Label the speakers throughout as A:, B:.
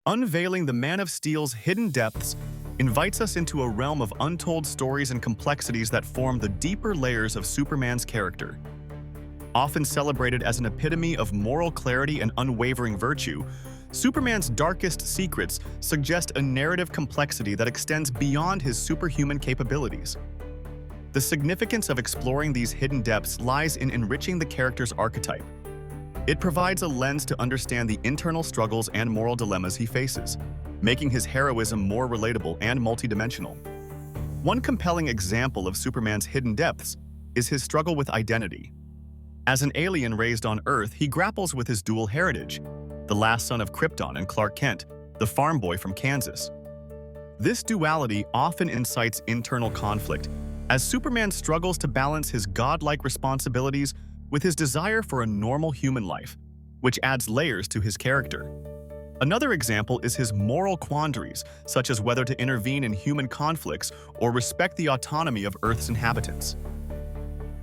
A: Unveiling the Man of Steel's hidden depths invites us into a realm of untold stories and complexities that form the deeper layers of Superman's character. Often celebrated as an epitome of moral clarity and unwavering virtue, Superman's darkest secrets suggest a narrative complexity that extends beyond his superhuman capabilities. The significance of exploring these hidden depths lies in enriching the character's archetype. It provides a lens to understand the internal struggles and moral dilemmas he faces, making his heroism more relatable and multidimensional. One compelling example of Superman's hidden depths is his struggle with identity. As an alien raised on Earth, he grapples with his dual heritage, the last son of Krypton and Clark Kent, the farm boy from Kansas. This duality often incites internal conflict, as Superman struggles to balance his godlike responsibilities with his desire for a normal human life, which adds layers to his character. Another example is his moral quandaries, such as whether to intervene in human conflicts or respect the autonomy of Earth's inhabitants.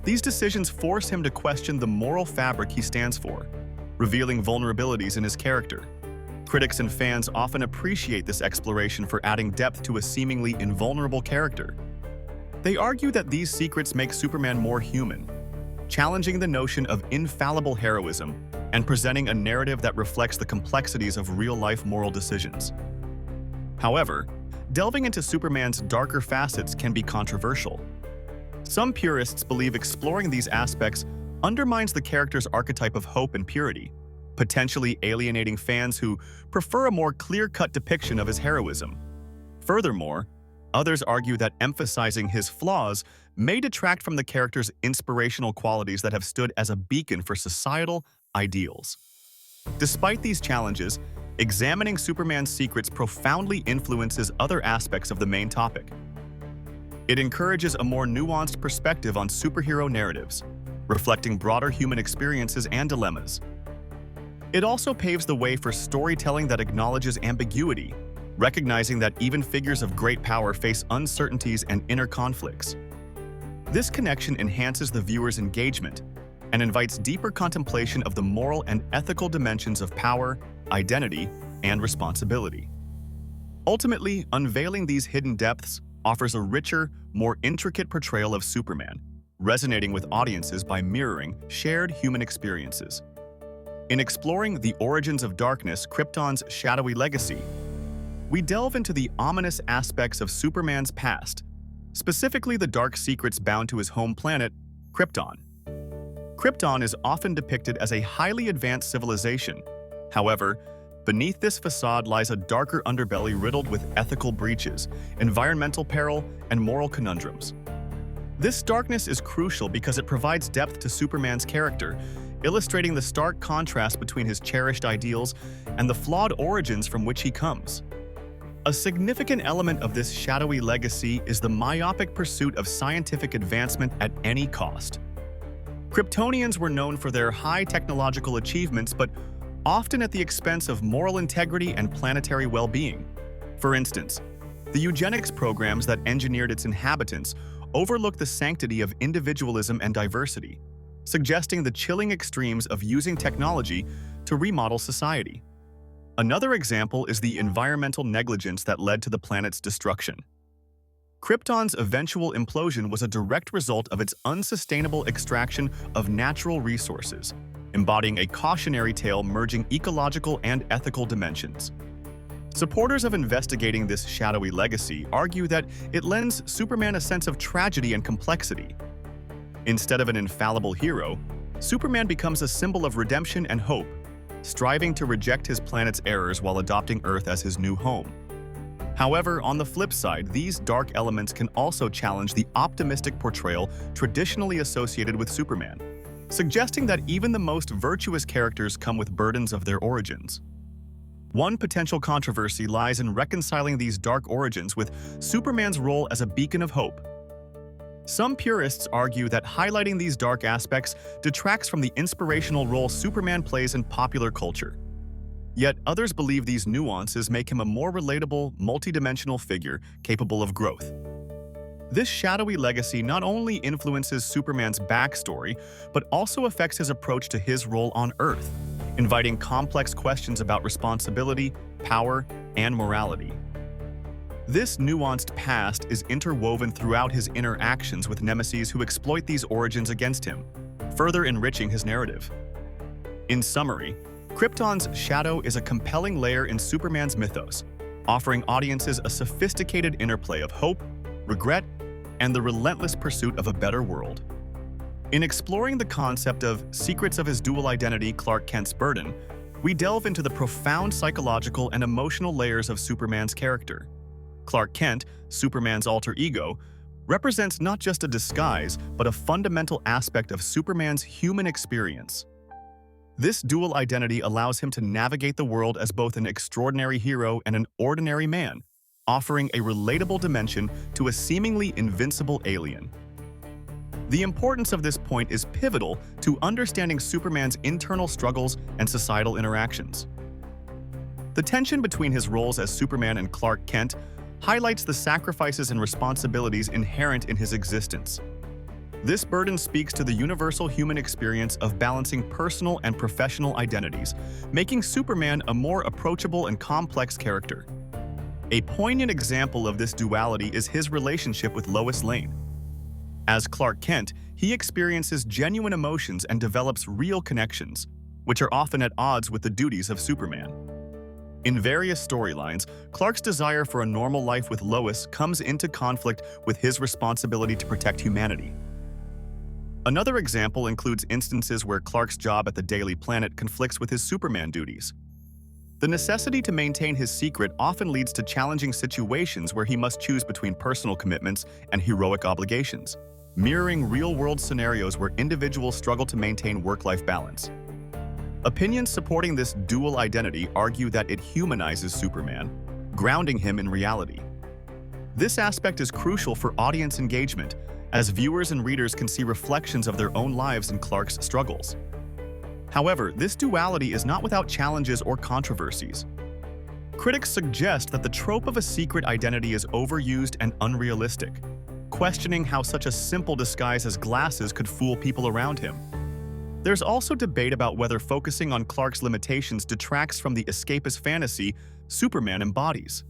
A: These decisions force him to question the moral fabric he stands for, revealing vulnerabilities in his character. Critics and fans often appreciate this exploration for adding depth to a seemingly invulnerable character. They argue that these secrets make Superman more human, challenging the notion of infallible heroism and presenting a narrative that reflects the complexities of real-life moral decisions. However, delving into Superman's darker facets can be controversial. Some purists believe exploring these aspects undermines the character's archetype of hope and purity, potentially alienating fans who prefer a more clear-cut depiction of his heroism. Furthermore, others argue that emphasizing his flaws may detract from the character's inspirational qualities that have stood as a beacon for societal ideals. Despite these challenges, examining Superman's secrets profoundly influences other aspects of the main topic. It encourages a more nuanced perspective on superhero narratives, reflecting broader human experiences and dilemmas. It also paves the way for storytelling that acknowledges ambiguity, recognizing that even figures of great power face uncertainties and inner conflicts. This connection enhances the viewer's engagement and invites deeper contemplation of the moral and ethical dimensions of power, identity, and responsibility. Ultimately, unveiling these hidden depths offers a richer, more intricate portrayal of Superman, resonating with audiences by mirroring shared human experiences. In exploring the origins of darkness, Krypton's shadowy legacy, we delve into the ominous aspects of Superman's past, specifically the dark secrets bound to his home planet, Krypton. Krypton is often depicted as a highly advanced civilization. However, beneath this facade lies a darker underbelly riddled with ethical breaches, environmental peril, and moral conundrums. This darkness is crucial because it provides depth to Superman's character, illustrating the stark contrast between his cherished ideals and the flawed origins from which he comes. A significant element of this shadowy legacy is the myopic pursuit of scientific advancement at any cost. Kryptonians were known for their high technological achievements, but often at the expense of moral integrity and planetary well-being. For instance, the eugenics programs that engineered its inhabitants overlooked the sanctity of individualism and diversity, suggesting the chilling extremes of using technology to remodel society. Another example is the environmental negligence that led to the planet's destruction. Krypton's eventual implosion was a direct result of its unsustainable extraction of natural resources, embodying a cautionary tale merging ecological and ethical dimensions. Supporters of investigating this shadowy legacy argue that it lends Superman a sense of tragedy and complexity. Instead of an infallible hero, Superman becomes a symbol of redemption and hope, striving to reject his planet's errors while adopting Earth as his new home. However, on the flip side, these dark elements can also challenge the optimistic portrayal traditionally associated with Superman, suggesting that even the most virtuous characters come with burdens of their origins. One potential controversy lies in reconciling these dark origins with Superman's role as a beacon of hope. Some purists argue that highlighting these dark aspects detracts from the inspirational role Superman plays in popular culture. Yet others believe these nuances make him a more relatable, multidimensional figure capable of growth. This shadowy legacy not only influences Superman's backstory, but also affects his approach to his role on Earth, inviting complex questions about responsibility, power and morality. This nuanced past is interwoven throughout his interactions with nemesis who exploit these origins against him, further enriching his narrative. In summary, Krypton's shadow is a compelling layer in Superman's mythos, offering audiences a sophisticated interplay of hope, regret, and the relentless pursuit of a better world. In exploring the concept of secrets of his dual identity, Clark Kent's burden, we delve into the profound psychological and emotional layers of Superman's character. Clark Kent, Superman's alter ego, represents not just a disguise, but a fundamental aspect of Superman's human experience. This dual identity allows him to navigate the world as both an extraordinary hero and an ordinary man, offering a relatable dimension to a seemingly invincible alien. The importance of this point is pivotal to understanding Superman's internal struggles and societal interactions. The tension between his roles as Superman and Clark Kent highlights the sacrifices and responsibilities inherent in his existence. This burden speaks to the universal human experience of balancing personal and professional identities, making Superman a more approachable and complex character. A poignant example of this duality is his relationship with Lois Lane. As Clark Kent, he experiences genuine emotions and develops real connections, which are often at odds with the duties of Superman. In various storylines, Clark's desire for a normal life with Lois comes into conflict with his responsibility to protect humanity. Another example includes instances where Clark's job at the Daily Planet conflicts with his Superman duties. The necessity to maintain his secret often leads to challenging situations where he must choose between personal commitments and heroic obligations, mirroring real-world scenarios where individuals struggle to maintain work-life balance. Opinions supporting this dual identity argue that it humanizes Superman, grounding him in reality. This aspect is crucial for audience engagement, as viewers and readers can see reflections of their own lives in Clark's struggles. However, this duality is not without challenges or controversies. Critics suggest that the trope of a secret identity is overused and unrealistic, questioning how such a simple disguise as glasses could fool people around him. There's also debate about whether focusing on Clark's limitations detracts from the escapist fantasy Superman embodies.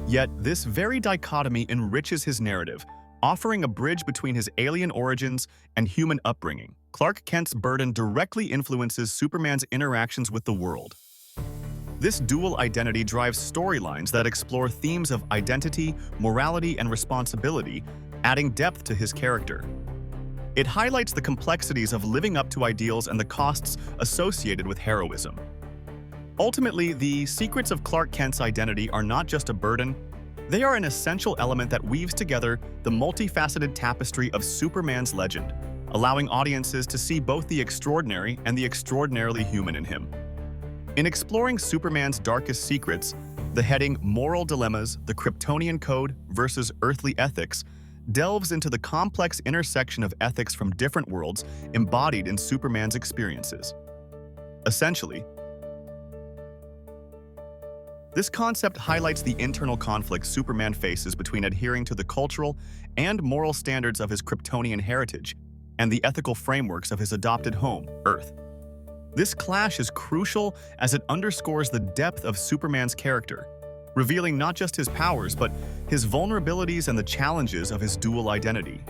A: Yet, this very dichotomy enriches his narrative, offering a bridge between his alien origins and human upbringing. Clark Kent's burden directly influences Superman's interactions with the world. This dual identity drives storylines that explore themes of identity, morality, and responsibility, adding depth to his character. It highlights the complexities of living up to ideals and the costs associated with heroism. Ultimately, the secrets of Clark Kent's identity are not just a burden, they are an essential element that weaves together the multifaceted tapestry of Superman's legend, allowing audiences to see both the extraordinary and the extraordinarily human in him. In exploring Superman's darkest secrets, the heading Moral Dilemmas, the Kryptonian Code versus Earthly Ethics delves into the complex intersection of ethics from different worlds embodied in Superman's experiences. Essentially, this concept highlights the internal conflict Superman faces between adhering to the cultural and moral standards of his Kryptonian heritage and the ethical frameworks of his adopted home, Earth. This clash is crucial as it underscores the depth of Superman's character, revealing not just his powers, but his vulnerabilities and the challenges of his dual identity.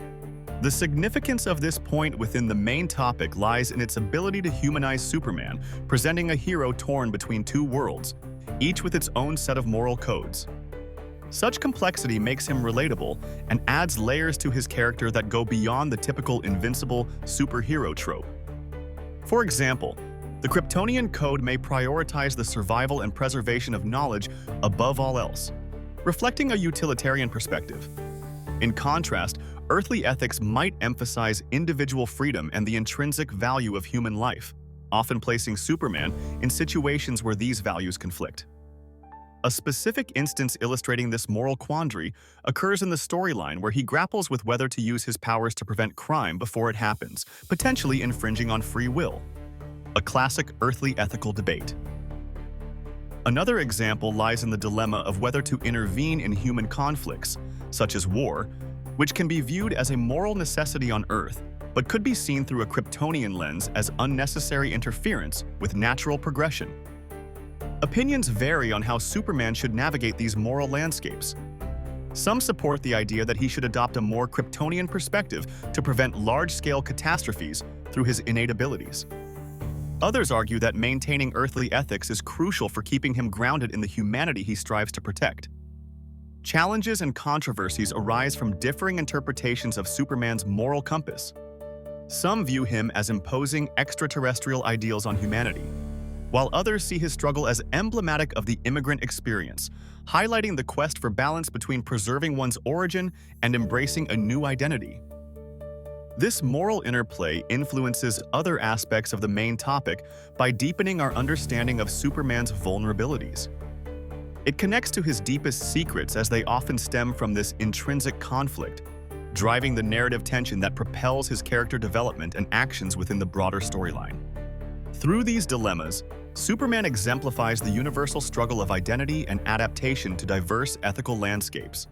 A: The significance of this point within the main topic lies in its ability to humanize Superman, presenting a hero torn between two worlds, each with its own set of moral codes. Such complexity makes him relatable and adds layers to his character that go beyond the typical invincible superhero trope. For example, the Kryptonian Code may prioritize the survival and preservation of knowledge above all else, reflecting a utilitarian perspective. In contrast, earthly ethics might emphasize individual freedom and the intrinsic value of human life, often placing Superman in situations where these values conflict. A specific instance illustrating this moral quandary occurs in the storyline where he grapples with whether to use his powers to prevent crime before it happens, potentially infringing on free will. A classic earthly ethical debate. Another example lies in the dilemma of whether to intervene in human conflicts, such as war, which can be viewed as a moral necessity on Earth, but could be seen through a Kryptonian lens as unnecessary interference with natural progression. Opinions vary on how Superman should navigate these moral landscapes. Some support the idea that he should adopt a more Kryptonian perspective to prevent large-scale catastrophes through his innate abilities. Others argue that maintaining earthly ethics is crucial for keeping him grounded in the humanity he strives to protect. Challenges and controversies arise from differing interpretations of Superman's moral compass. Some view him as imposing extraterrestrial ideals on humanity, while others see his struggle as emblematic of the immigrant experience, highlighting the quest for balance between preserving one's origin and embracing a new identity. This moral interplay influences other aspects of the main topic by deepening our understanding of Superman's vulnerabilities. It connects to his deepest secrets as they often stem from this intrinsic conflict, driving the narrative tension that propels his character development and actions within the broader storyline. Through these dilemmas, Superman exemplifies the universal struggle of identity and adaptation to diverse ethical landscapes.